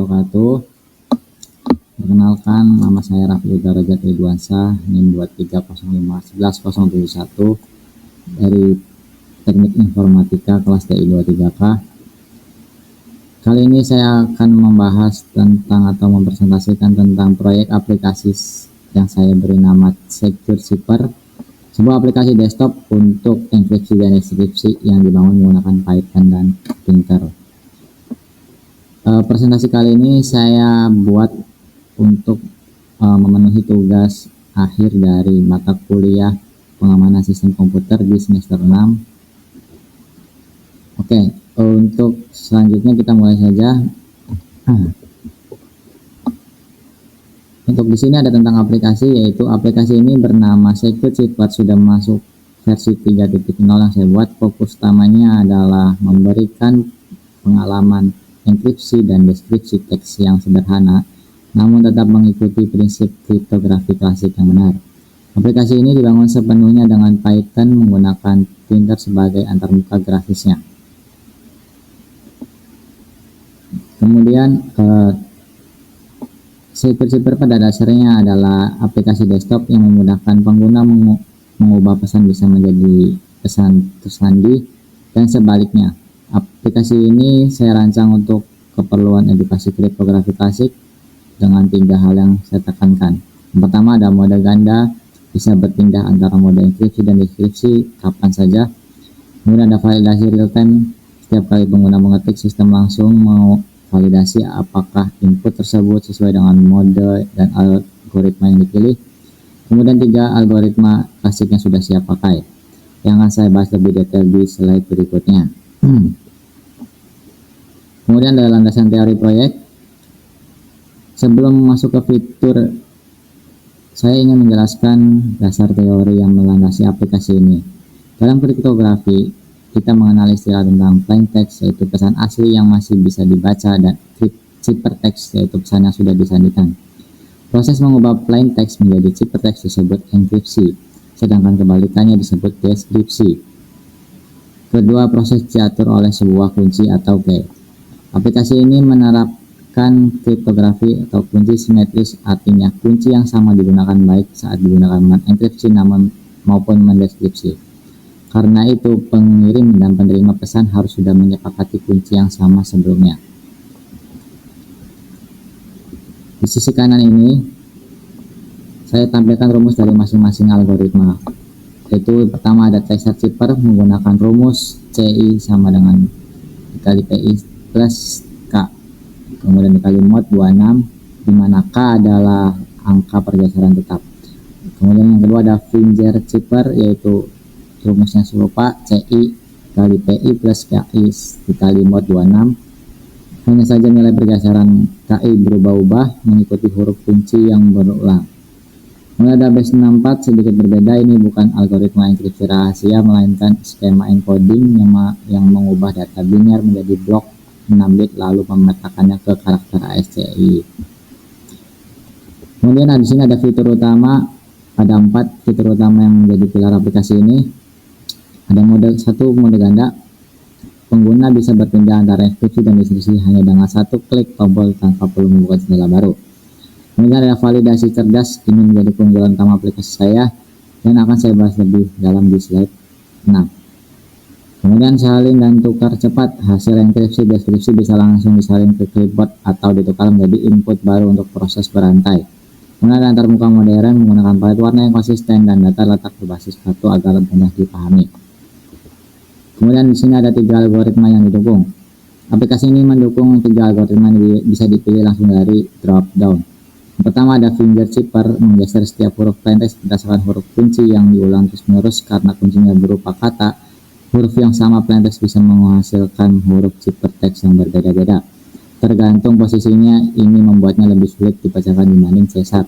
wabarakatuh. Perkenalkan, nama saya Raffi Darajat Ridwansyah, NIM 230511071 dari Teknik Informatika kelas TI 23K. Kali ini saya akan membahas tentang atau mempresentasikan tentang proyek aplikasi yang saya beri nama Secure Zipper, sebuah aplikasi desktop untuk enkripsi dan deskripsi yang dibangun menggunakan Python dan Thinker. Presentasi kali ini saya buat untuk memenuhi tugas akhir dari mata kuliah pengamanan sistem komputer di semester 6. Oke, untuk selanjutnya kita mulai saja. Untuk di sini ada tentang aplikasi, yaitu aplikasi ini bernama Secure Zipper, sudah masuk versi 3.0 yang saya buat. Fokus utamanya adalah memberikan pengalaman enkripsi dan deskripsi teks yang sederhana, namun tetap mengikuti prinsip kriptografi klasik yang benar. Aplikasi ini dibangun sepenuhnya dengan Python menggunakan Thinker sebagai antarmuka grafisnya. Kemudian Secure Zipper pada dasarnya adalah aplikasi desktop yang memudahkan pengguna mengubah pesan bisa menjadi pesan tersandi dan sebaliknya. Aplikasi ini saya rancang untuk keperluan edukasi kriptografi klasik dengan 3 hal yang saya tekankan. Yang pertama ada mode ganda, bisa berpindah antara mode enkripsi dan deskripsi kapan saja. Kemudian ada validasi real time, setiap kali pengguna mengetik sistem langsung mau validasi apakah input tersebut sesuai dengan mode dan algoritma yang dipilih. Kemudian 3 algoritma klasik yang sudah siap pakai, yang akan saya bahas lebih detail di slide berikutnya. Kemudian ada landasan teori proyek. Sebelum masuk ke fitur, saya ingin menjelaskan dasar teori yang melandasi aplikasi ini. Dalam kriptografi, kita mengenal istilah tentang plain text, yaitu pesan asli yang masih bisa dibaca, dan ciphertext, yaitu pesan yang sudah disandikan. Proses mengubah plain text menjadi ciphertext disebut enkripsi, sedangkan kebalikannya disebut deskripsi. Kedua proses diatur oleh sebuah kunci atau key. Aplikasi ini menerapkan kriptografi atau kunci simetris, artinya kunci yang sama digunakan baik saat digunakan mengenkripsi maupun mendeskripsi. Karena itu, pengirim dan penerima pesan harus sudah menyepakati kunci yang sama sebelumnya. Di sisi kanan ini, saya tampilkan rumus dari masing-masing algoritma. Yaitu pertama ada Secure Zipper menggunakan rumus CI sama dengan dikali PI plus K, kemudian dikali mod 26, di mana K adalah angka pergeseran tetap. Kemudian yang kedua ada Finger Zipper, yaitu rumusnya serupa CI kali PI plus KI dikali mod 26. Hanya saja nilai pergeseran KI berubah-ubah mengikuti huruf kunci yang berulang. Kemudian ada base 64, sedikit berbeda. Ini bukan algoritma enkripsi rahasia, melainkan skema encoding yang mengubah data biner menjadi blok 6 bit lalu memetakannya ke karakter ASCII. Kemudian di sini ada fitur utama, ada 4 fitur utama yang menjadi pilar aplikasi ini. Ada mode 1, mode ganda. Pengguna bisa berpindah antara enkripsi dan deskripsi hanya dengan 1 klik tombol tanpa perlu membuka jendela baru. Kemudian ada validasi cerdas, ini menjadi keunggulan utama aplikasi saya dan akan saya bahas lebih dalam di slide 6. Kemudian salin dan tukar cepat, hasil enkripsi deskripsi bisa langsung disalin ke clipboard atau ditukar menjadi input baru untuk proses berantai. Kemudian ada antarmuka modern menggunakan palet warna yang konsisten dan data letak berbasis kartu agar mudah dipahami. Kemudian di sini ada 3 algoritma yang didukung. Aplikasi ini mendukung 3 algoritma yang bisa dipilih langsung dari drop down. Yang pertama ada Finger Zipper, menggeser setiap huruf plain text berdasarkan huruf kunci yang diulang terus-menerus. Karena kuncinya berupa kata, huruf yang sama plain text bisa menghasilkan huruf ciphertext yang berbeda-beda. Tergantung posisinya, ini membuatnya lebih sulit dibacakan dibanding Caesar.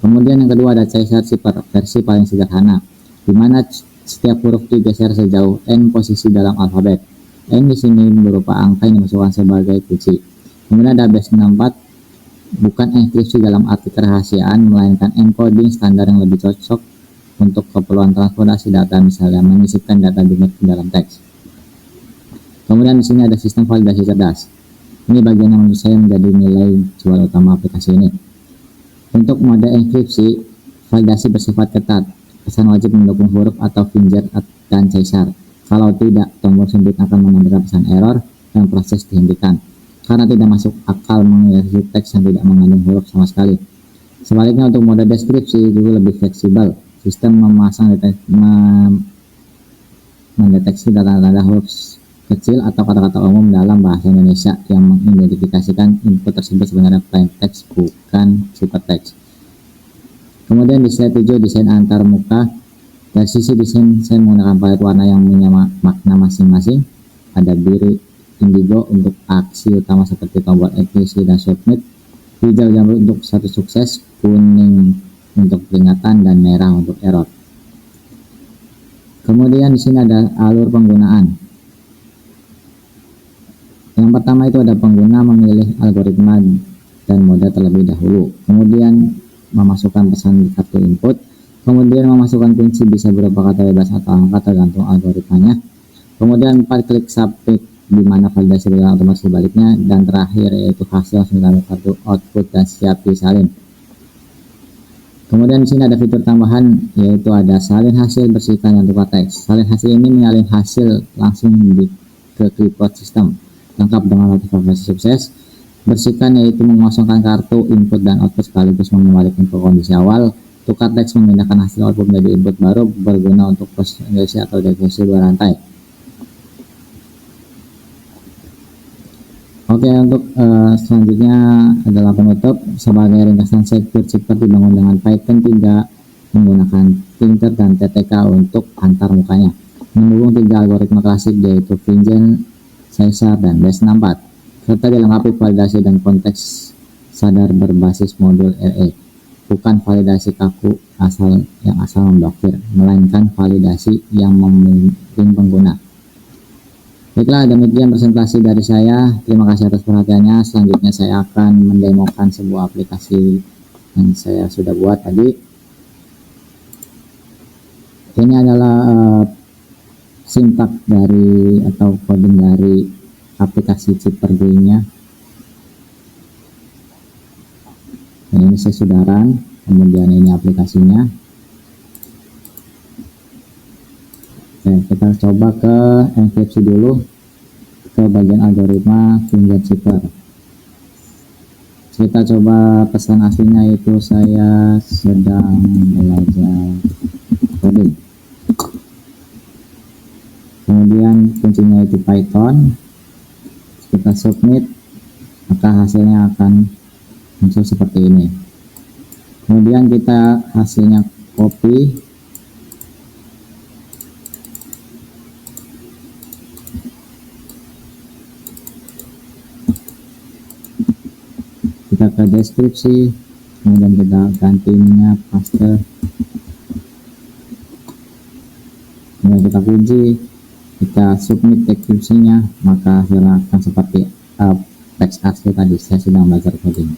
Kemudian yang kedua ada Caesar Zipper, versi paling sederhana, di mana setiap huruf digeser sejauh n posisi dalam alfabet. N di sini berupa angka yang dimasukkan sebagai kunci. Kemudian ada base 64, bukan enkripsi dalam arti kerahasiaan, melainkan encoding standar yang lebih cocok untuk keperluan transportasi data, misalnya menyisipkan data biner ke dalam teks. Kemudian di sini ada sistem validasi cerdas. Ini bagian yang menurut saya menjadi nilai jual utama aplikasi ini. Untuk mode enkripsi, validasi bersifat ketat. Pesan wajib mendukung huruf atau finger dan caesar. Kalau tidak, tombol sembunyi akan menampilkan pesan error dan proses dihentikan, karena tidak masuk akal mengeksekusi teks yang tidak mengandung huruf sama sekali. Sebaliknya untuk mode deskripsi juga lebih fleksibel. Sistem mendeteksi tanda-tanda huruf kecil atau kata-kata umum dalam bahasa Indonesia yang mengidentifikasikan input tersebut sebenarnya plain text, bukan ciptatext. Kemudian di slide 7, desain antar muka. Dari sisi desain, saya menggunakan palet warna yang punya makna masing-masing. Ada biru indigo untuk aksi utama seperti tombol ETC dan submit, hijau jambu untuk satu sukses, kuning untuk peringatan, dan merah untuk error. Kemudian di sini ada alur penggunaan. Yang pertama itu ada pengguna memilih algoritma dan mode terlebih dahulu, kemudian memasukkan pesan di kartu input, kemudian memasukkan kunci bisa berupa kata bebas atau angka tergantung algoritmanya, kemudian 4 klik submit di mana validasi berjalan otomatis sebaliknya, dan terakhir yaitu hasil dengan kartu output dan siap disalin. Kemudian di sini ada fitur tambahan yaitu ada salin hasil bersihkan dan tukar teks. Salin hasil ini menyalin hasil langsung ke clipboard sistem, lengkap dengan notifikasi sukses. Bersihkan yaitu mengosongkan kartu input dan output sekaligus mengembalikan ke kondisi awal. Tukar teks memindahkan hasil output menjadi input baru, berguna untuk proses enkripsi atau dekripsi berantai. Oke, untuk selanjutnya adalah penutup. Sebagai ringkasan, Secure Zipper dibangun dengan Python 3 menggunakan Tinker dan TTK untuk antar mukanya, mendukung 3 algoritma klasik yaitu Vigen, Caesar, dan Base64, serta dilengkapi validasi dan konteks sadar berbasis modul RE, bukan validasi kaku yang asal memblokir, melainkan validasi yang membimbing pengguna. Baiklah, demikian presentasi dari saya. Terima kasih atas perhatiannya. Selanjutnya saya akan mendemokan sebuah aplikasi yang saya sudah buat tadi. Ini adalah sintak dari atau coding dari aplikasi Zipper GUI-nya. Ini saya sudah run, kemudian ini aplikasinya. Oke, kita coba ke enkripsi dulu, ke bagian algoritma Vigen Zipper. Kita coba pesan aslinya itu saya sedang belajar coding. Kemudian kuncinya itu Python. Kita submit, maka hasilnya akan muncul seperti ini. Kemudian kita hasilnya copy, kita ke deskripsi, kemudian kita gantinya paste, kemudian kita kunci, kita submit deskripsinya, maka hasilnya akan seperti teks asli tadi, saya sedang belajar coding.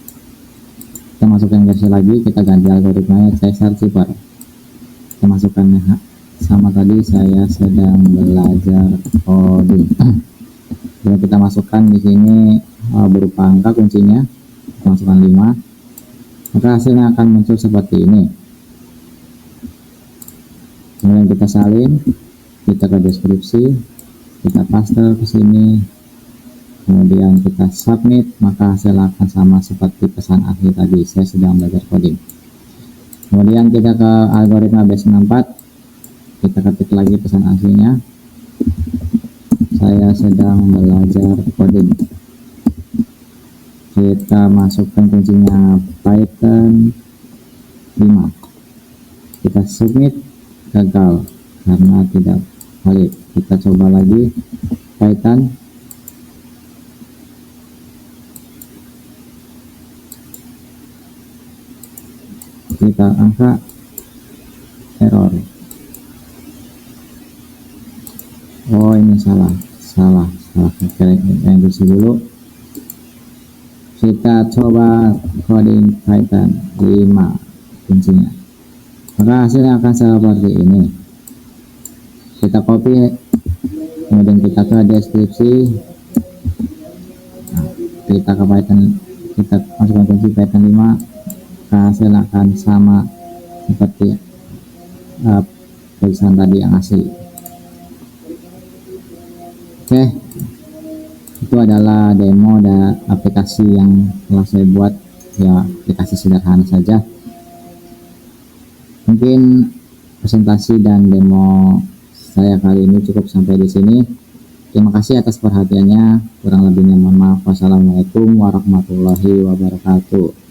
Kita masukkan versi lagi, kita ganti algoritmanya Caesar Zipper, kita masukkannya sama tadi, saya sedang belajar coding. Kemudian kita masukkan di sini berupa angka kuncinya, masukkan 5, maka hasilnya akan muncul seperti ini. Kemudian kita salin, kita ke deskripsi, kita paste ke sini, kemudian kita submit, maka hasil akan sama seperti pesan asli tadi, saya sedang belajar coding. Kemudian kita ke algoritma Base64, kita ketik lagi pesan aslinya, saya sedang belajar coding. Kita masukkan kuncinya Python 5, kita submit, gagal karena tidak valid. Kita coba lagi Python, kita angka, error. Oh, ini salah. Kita enkripsi dulu. Kita coba coding Python 5 kuncinya, maka hasilnya akan seperti ini. Kita copy, kemudian kita ke deskripsi. Nah, kita masukkan kunci Python 5, hasilnya akan sama seperti tulisan tadi yang asli. Oke, itu adalah demo dan aplikasi yang telah saya buat, ya aplikasi sederhana saja. Mungkin presentasi dan demo saya kali ini cukup sampai di sini. Terima kasih atas perhatiannya. Kurang lebihnya mohon maaf. Wassalamualaikum warahmatullahi wabarakatuh.